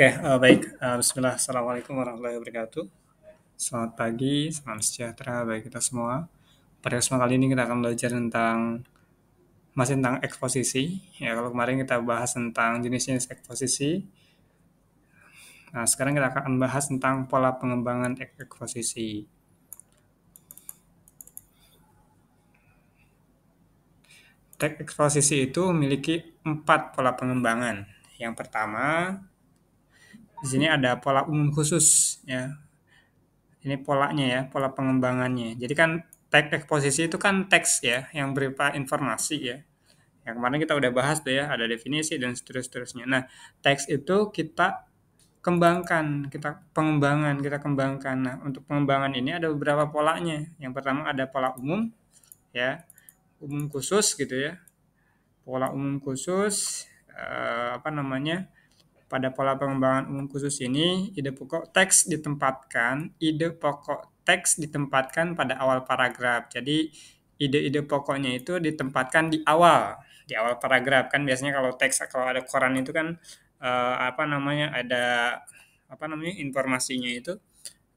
Oke, baik. Bismillah. Assalamualaikum warahmatullahi wabarakatuh. Selamat pagi, salam sejahtera bagi kita semua. Pada kesempatan kali ini kita akan belajar tentang masih tentang eksposisi. Ya, kalau kemarin kita bahas tentang jenis-jenis eksposisi. Nah, sekarang kita akan bahas tentang pola pengembangan eksposisi. Teks eksposisi itu memiliki 4 pola pengembangan. Yang pertama, di sini ada pola umum khusus, ya. Ini polanya ya, pola pengembangannya. Jadi kan teks eksposisi itu kan teks ya, yang berupa informasi ya. Yang kemarin kita udah bahas tuh ya, ada definisi dan seterusnya. Nah, teks itu kita kembangkan, kita kembangkan. Nah, untuk pengembangan ini ada beberapa polanya. Yang pertama ada pola umum ya, umum khusus gitu ya. Pola umum khusus apa namanya? Pada pola pengembangan umum khusus ini, ide pokok teks ditempatkan pada awal paragraf. Jadi, ide-ide pokoknya itu ditempatkan di awal paragraf. Kan biasanya kalau teks, kalau ada koran itu kan, apa namanya, informasinya itu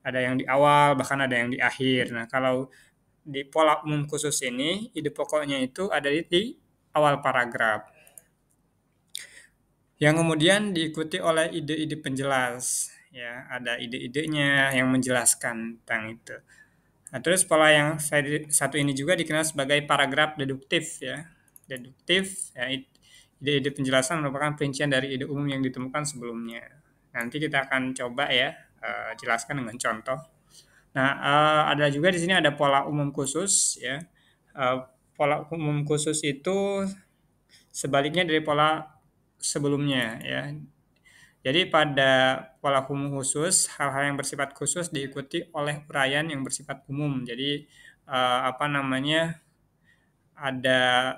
ada yang di awal, bahkan ada yang di akhir. Nah, kalau di pola umum khusus ini, ide pokoknya itu ada di awal paragraf yang kemudian diikuti oleh ide-ide penjelas ya, ada ide-idenya yang menjelaskan tentang itu. Nah, terus pola yang satu ini juga dikenal sebagai paragraf deduktif ya. Deduktif ya, ide-ide penjelasan merupakan perincian dari ide umum yang ditemukan sebelumnya. Nanti kita akan coba ya jelaskan dengan contoh. Nah, ada juga di sini ada pola umum khusus ya. Eh, Pola umum khusus itu sebaliknya dari pola sebelumnya ya. Jadi pada pola umum khusus, hal-hal yang bersifat khusus diikuti oleh uraian yang bersifat umum. Jadi apa namanya, ada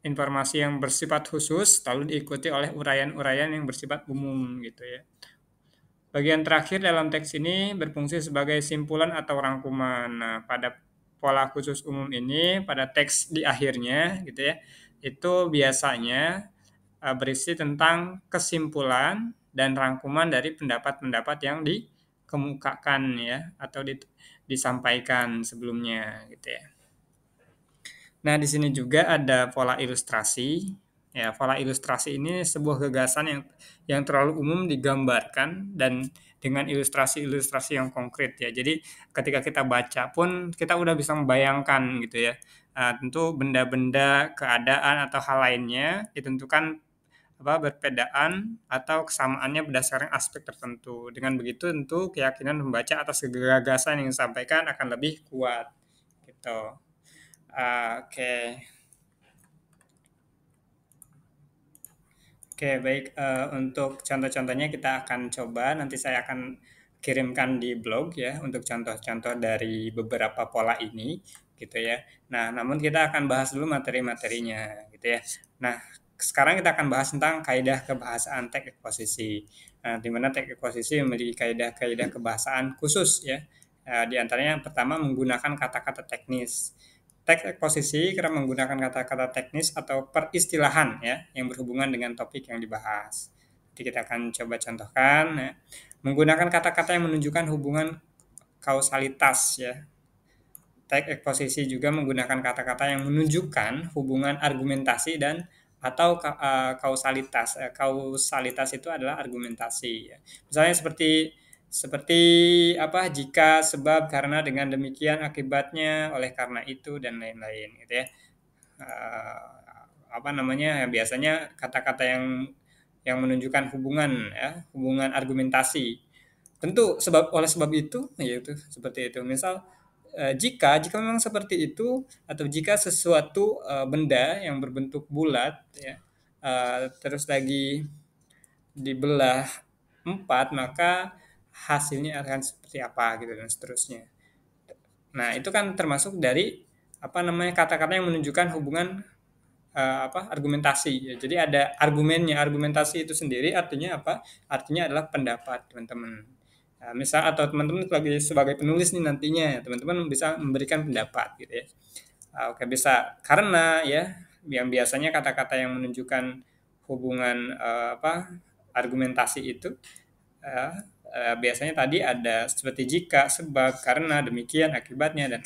informasi yang bersifat khusus lalu diikuti oleh uraian-uraian yang bersifat umum gitu ya. Bagian terakhir dalam teks ini berfungsi sebagai simpulan atau rangkuman. Nah, pada pola khusus umum ini, pada teks di akhirnya gitu ya, itu biasanya berisi tentang kesimpulan dan rangkuman dari pendapat-pendapat yang dikemukakan ya atau disampaikan sebelumnya gitu ya. Nah, di sini juga ada pola ilustrasi. Ya, pola ilustrasi ini sebuah gagasan yang terlalu umum digambarkan dan dengan ilustrasi-ilustrasi yang konkret ya. Jadi ketika kita baca pun kita udah bisa membayangkan gitu ya. Tentu benda-benda, keadaan atau hal lainnya ditentukan berbedaan atau kesamaannya berdasarkan aspek tertentu. Dengan begitu tentu keyakinan membaca atas gagasan yang disampaikan akan lebih kuat gitu. Oke. Oke, baik, untuk contoh-contohnya kita akan coba, nanti saya akan kirimkan di blog ya, untuk contoh-contoh dari beberapa pola ini, gitu ya. Nah, namun kita akan bahas dulu materi-materinya, gitu ya. Nah, sekarang kita akan bahas tentang kaidah kebahasaan teks eksposisi. Nah, di mana teks eksposisi memiliki kaidah-kaidah kebahasaan khusus ya. Di antaranya yang pertama menggunakan kata-kata teknis. Teks eksposisi kerap menggunakan kata-kata teknis atau peristilahan ya yang berhubungan dengan topik yang dibahas. Jadi kita akan coba contohkan ya. Menggunakan kata-kata yang menunjukkan hubungan kausalitas ya. Teks eksposisi juga menggunakan kata-kata yang menunjukkan hubungan argumentasi dan atau kausalitas. Kausalitas itu adalah argumentasi ya. Misalnya seperti seperti apa jika sebab karena dengan demikian akibatnya oleh karena itu dan lain-lain gitu ya. Eh, Apa namanya biasanya kata-kata yang menunjukkan hubungan ya, hubungan argumentasi. Tentu oleh sebab itu yaitu seperti itu. Misal jika memang seperti itu atau jika sesuatu benda yang berbentuk bulat ya terus lagi dibelah empat maka hasilnya akan seperti apa gitu dan seterusnya. Nah, itu kan termasuk dari apa namanya kata-kata yang menunjukkan hubungan argumentasi ya. Jadi ada argumennya, argumentasi itu sendiri artinya apa? Artinya adalah pendapat teman-teman. Nah, misal atau teman-teman sebagai penulis nih nantinya teman-teman bisa memberikan pendapat gitu ya. Oke bisa karena ya yang biasanya kata-kata yang menunjukkan hubungan argumentasi itu biasanya tadi ada seperti jika, sebab, karena, demikian, akibatnya, dan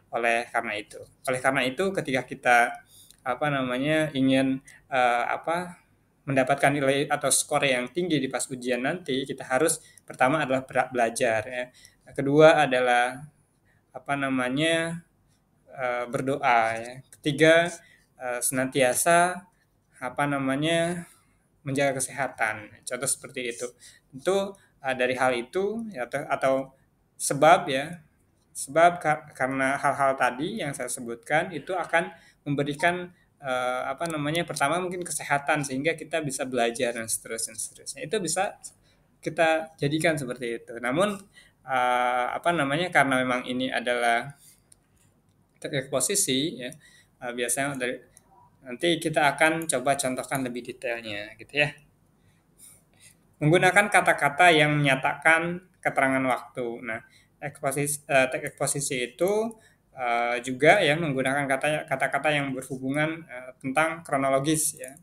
oleh karena itu ketika kita apa namanya ingin apa mendapatkan nilai atau skor yang tinggi di pas ujian nanti, kita harus pertama adalah belajar ya. Kedua adalah apa namanya berdoa ya. Ketiga senantiasa apa namanya menjaga kesehatan. Contoh seperti itu. Tentu dari hal itu ya, atau sebab ya, sebab karena hal-hal tadi yang saya sebutkan itu akan memberikan apa namanya pertama mungkin kesehatan sehingga kita bisa belajar dan seterusnya, seterusnya. Itu bisa kita jadikan seperti itu. Namun apa namanya karena memang ini adalah eksposisi ya, biasanya dari nanti kita akan coba contohkan lebih detailnya gitu ya. Menggunakan kata-kata yang menyatakan keterangan waktu. Nah, teks eksposisi itu juga ya menggunakan kata-kata yang berhubungan tentang kronologis ya.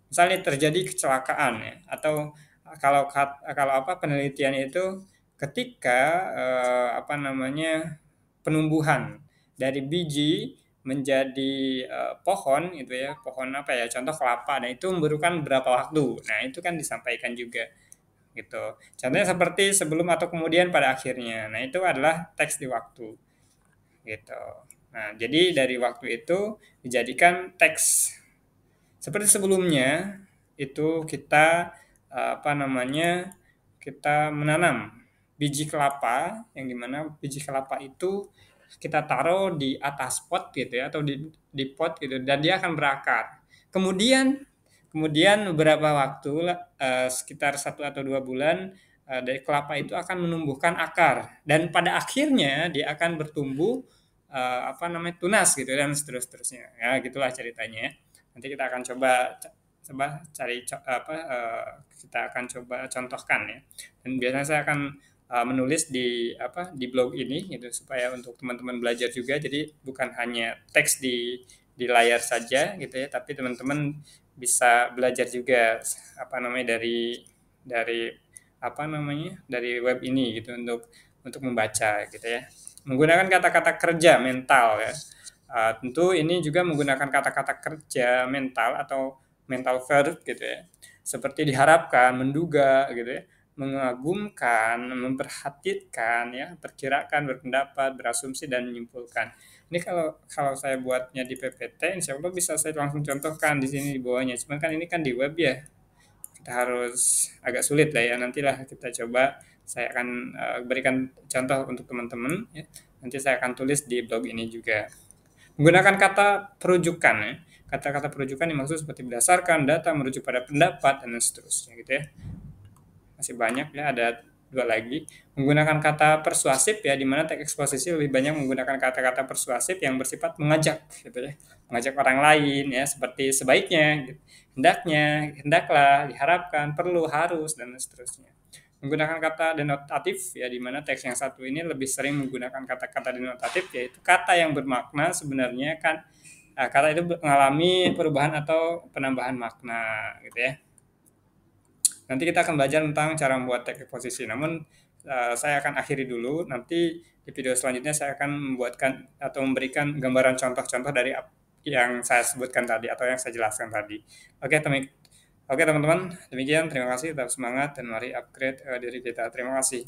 Misalnya terjadi kecelakaan ya, atau kalau apa penelitian itu ketika apa namanya penumbuhan dari biji menjadi pohon gitu ya, pohon apa ya, contoh kelapa. Nah, itu memerlukan berapa waktu. Nah, itu kan disampaikan juga gitu. Contohnya seperti sebelum atau kemudian pada akhirnya. Nah, itu adalah teks di waktu gitu. Nah, jadi dari waktu itu dijadikan teks. Seperti sebelumnya itu kita apa namanya? Kita menanam biji kelapa yang dimana biji kelapa itu kita taruh di atas pot gitu ya atau di pot gitu dan dia akan berakar. Kemudian kemudian beberapa waktu sekitar 1 atau 2 bulan dari kelapa itu akan menumbuhkan akar dan pada akhirnya dia akan bertumbuh apa namanya tunas gitu dan seterusnya. Ya gitulah ceritanya. Nanti kita akan coba cari apa kita akan coba contohkan ya. Dan biasanya saya akan menulis di apa di blog ini gitu supaya untuk teman-teman belajar juga. Jadi bukan hanya teks di layar saja gitu ya, tapi teman-teman bisa belajar juga apa namanya dari apa namanya dari web ini gitu untuk membaca gitu ya. Menggunakan kata-kata kerja mental ya. Tentu ini juga menggunakan kata-kata kerja mental atau mental verb gitu ya. Seperti diharapkan, menduga gitu ya, mengagumkan, memperhatikan ya, perkirakan, berpendapat, berasumsi dan menyimpulkan. Ini kalau kalau saya buatnya di PPT, insya Allah bisa saya langsung contohkan di sini di bawahnya. Cuman kan ini kan di web ya, kita harus agak sulit lah ya. Nantilah kita coba, saya akan berikan contoh untuk teman-teman ya. Nanti saya akan tulis di blog ini juga. Menggunakan kata perujukan ya. Kata-kata perujukan dimaksud seperti berdasarkan, data, merujuk pada pendapat, dan seterusnya gitu ya. Masih banyak ya, ada 2 lagi. Menggunakan kata persuasif ya, di mana teks eksposisi lebih banyak menggunakan kata-kata persuasif yang bersifat mengajak gitu ya. Mengajak orang lain ya, seperti sebaiknya, gitu. Hendaknya, hendaklah, diharapkan, perlu, harus, dan seterusnya. Menggunakan kata denotatif ya, di mana teks yang satu ini lebih sering menggunakan kata-kata denotatif, yaitu kata yang bermakna sebenarnya kan kata itu mengalami perubahan atau penambahan makna gitu ya. Nanti kita akan belajar tentang cara membuat tag posisi. Namun saya akan akhiri dulu. Nanti di video selanjutnya saya akan membuatkan atau memberikan gambaran contoh-contoh dari yang saya sebutkan tadi atau yang saya jelaskan tadi. Oke, Oke teman-teman, demikian. Terima kasih, tetap semangat dan mari upgrade diri kita. Terima kasih.